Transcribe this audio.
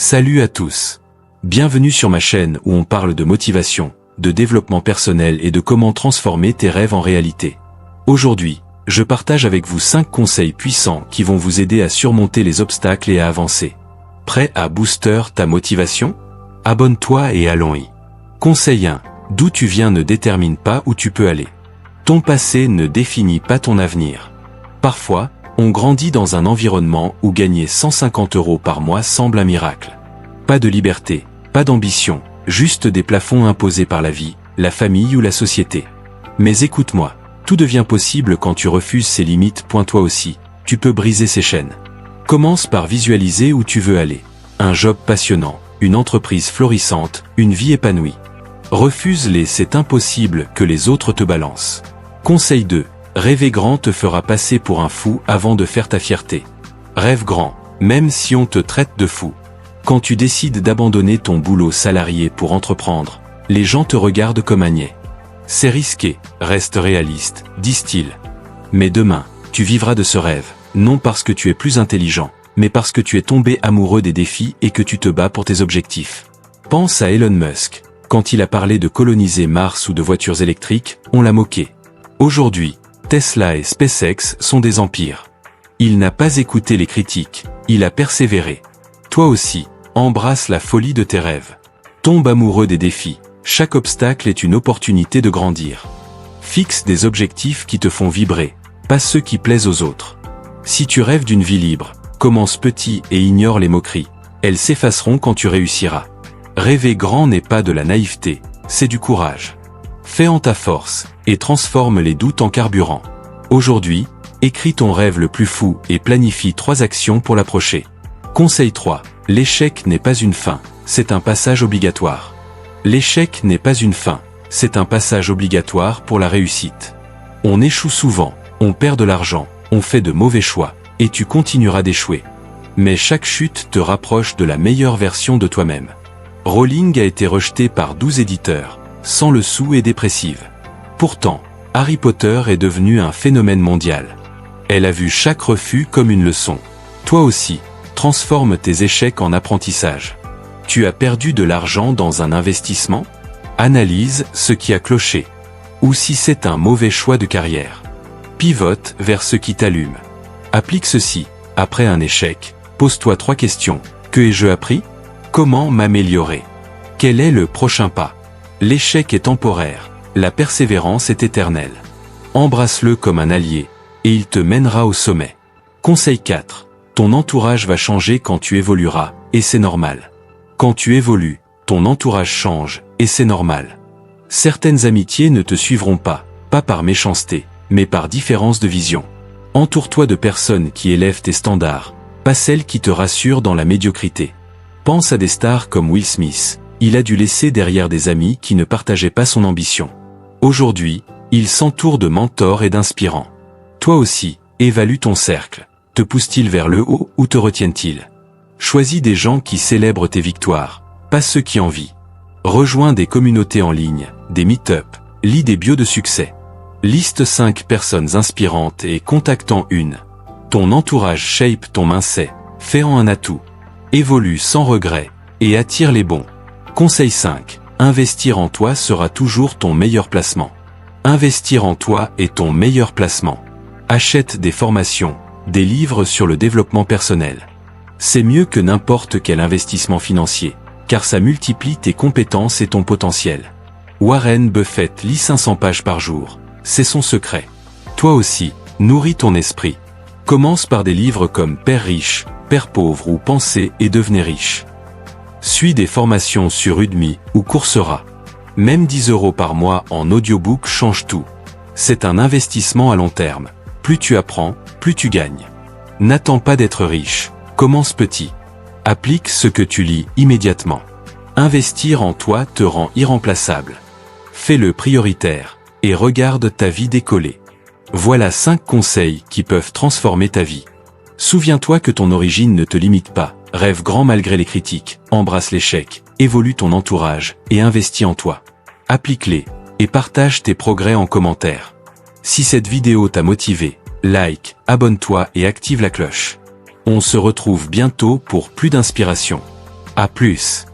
Salut à tous. Bienvenue sur ma chaîne où on parle de motivation, de développement personnel et de comment transformer tes rêves en réalité. Aujourd'hui, je partage avec vous 5 conseils puissants qui vont vous aider à surmonter les obstacles et à avancer. Prêt à booster ta motivation? Abonne-toi et allons-y. Conseil 1. D'où tu viens ne détermine pas où tu peux aller. Ton passé ne définit pas ton avenir. Parfois, on grandit dans un environnement où gagner 150 € par mois semble un miracle. Pas de liberté, pas d'ambition, juste des plafonds imposés par la vie, la famille ou la société. Mais écoute-moi, tout devient possible quand tu refuses ces limites. Toi aussi, tu peux briser ces chaînes. Commence par visualiser où tu veux aller. Un job passionnant, une entreprise florissante, une vie épanouie. Refuse les « c'est impossible » que les autres te balancent. Conseil 2. Rêver grand te fera passer pour un fou avant de faire ta fierté. Rêve grand, même si on te traite de fou. Quand tu décides d'abandonner ton boulot salarié pour entreprendre, les gens te regardent comme un niais. C'est risqué, reste réaliste, disent-ils. Mais demain, tu vivras de ce rêve, non parce que tu es plus intelligent, mais parce que tu es tombé amoureux des défis et que tu te bats pour tes objectifs. Pense à Elon Musk. Quand il a parlé de coloniser Mars ou de voitures électriques, on l'a moqué. Aujourd'hui, Tesla et SpaceX sont des empires. Il n'a pas écouté les critiques, il a persévéré. Toi aussi, embrasse la folie de tes rêves. Tombe amoureux des défis, chaque obstacle est une opportunité de grandir. Fixe des objectifs qui te font vibrer, pas ceux qui plaisent aux autres. Si tu rêves d'une vie libre, commence petit et ignore les moqueries, elles s'effaceront quand tu réussiras. Rêver grand n'est pas de la naïveté, c'est du courage. Fais en ta force, et transforme les doutes en carburant. Aujourd'hui, écris ton rêve le plus fou et planifie 3 actions pour l'approcher. Conseil 3. L'échec n'est pas une fin, c'est un passage obligatoire. L'échec n'est pas une fin, c'est un passage obligatoire pour la réussite. On échoue souvent, on perd de l'argent, on fait de mauvais choix, et tu continueras d'échouer. Mais chaque chute te rapproche de la meilleure version de toi-même. Rowling a été rejetée par 12 éditeurs. Sans le sou et dépressive. Pourtant, Harry Potter est devenu un phénomène mondial. Elle a vu chaque refus comme une leçon. Toi aussi, transforme tes échecs en apprentissage. Tu as perdu de l'argent dans un investissement? Analyse ce qui a cloché. Ou si c'est un mauvais choix de carrière. Pivote vers ce qui t'allume. Applique ceci. Après un échec, pose-toi 3 questions. Que ai-je appris? Comment m'améliorer? Quel est le prochain pas? L'échec est temporaire, la persévérance est éternelle. Embrasse-le comme un allié, et il te mènera au sommet. Conseil 4. Ton entourage va changer quand tu évolueras, et c'est normal. Quand tu évolues, ton entourage change, et c'est normal. Certaines amitiés ne te suivront pas par méchanceté, mais par différence de vision. Entoure-toi de personnes qui élèvent tes standards, pas celles qui te rassurent dans la médiocrité. Pense à des stars comme Will Smith. Il a dû laisser derrière des amis qui ne partageaient pas son ambition. Aujourd'hui, il s'entoure de mentors et d'inspirants. Toi aussi, évalue ton cercle. Te pousse-t-il vers le haut ou te retiennent-ils? Choisis des gens qui célèbrent tes victoires, pas ceux qui envient. Rejoins des communautés en ligne, des meet-up, lis des bios de succès. Liste 5 personnes inspirantes et contacte-en une. Ton entourage shape ton mindset, fais-en un atout. Évolue sans regret, et attire les bons. Conseil 5. Investir en toi sera toujours ton meilleur placement. Investir en toi est ton meilleur placement. Achète des formations, des livres sur le développement personnel. C'est mieux que n'importe quel investissement financier, car ça multiplie tes compétences et ton potentiel. Warren Buffett lit 500 pages par jour, c'est son secret. Toi aussi, nourris ton esprit. Commence par des livres comme Père riche, Père pauvre ou Pensez et devenez riche. Suis des formations sur Udemy ou Coursera. Même 10 € par mois en audiobook change tout. C'est un investissement à long terme. Plus tu apprends, plus tu gagnes. N'attends pas d'être riche, commence petit. Applique ce que tu lis immédiatement. Investir en toi te rend irremplaçable. Fais-le prioritaire, et regarde ta vie décoller. Voilà 5 conseils qui peuvent transformer ta vie. Souviens-toi que ton origine ne te limite pas. Rêve grand malgré les critiques, embrasse l'échec, évolue ton entourage et investis en toi. Applique-les et partage tes progrès en commentaire. Si cette vidéo t'a motivé, like, abonne-toi et active la cloche. On se retrouve bientôt pour plus d'inspiration. À plus.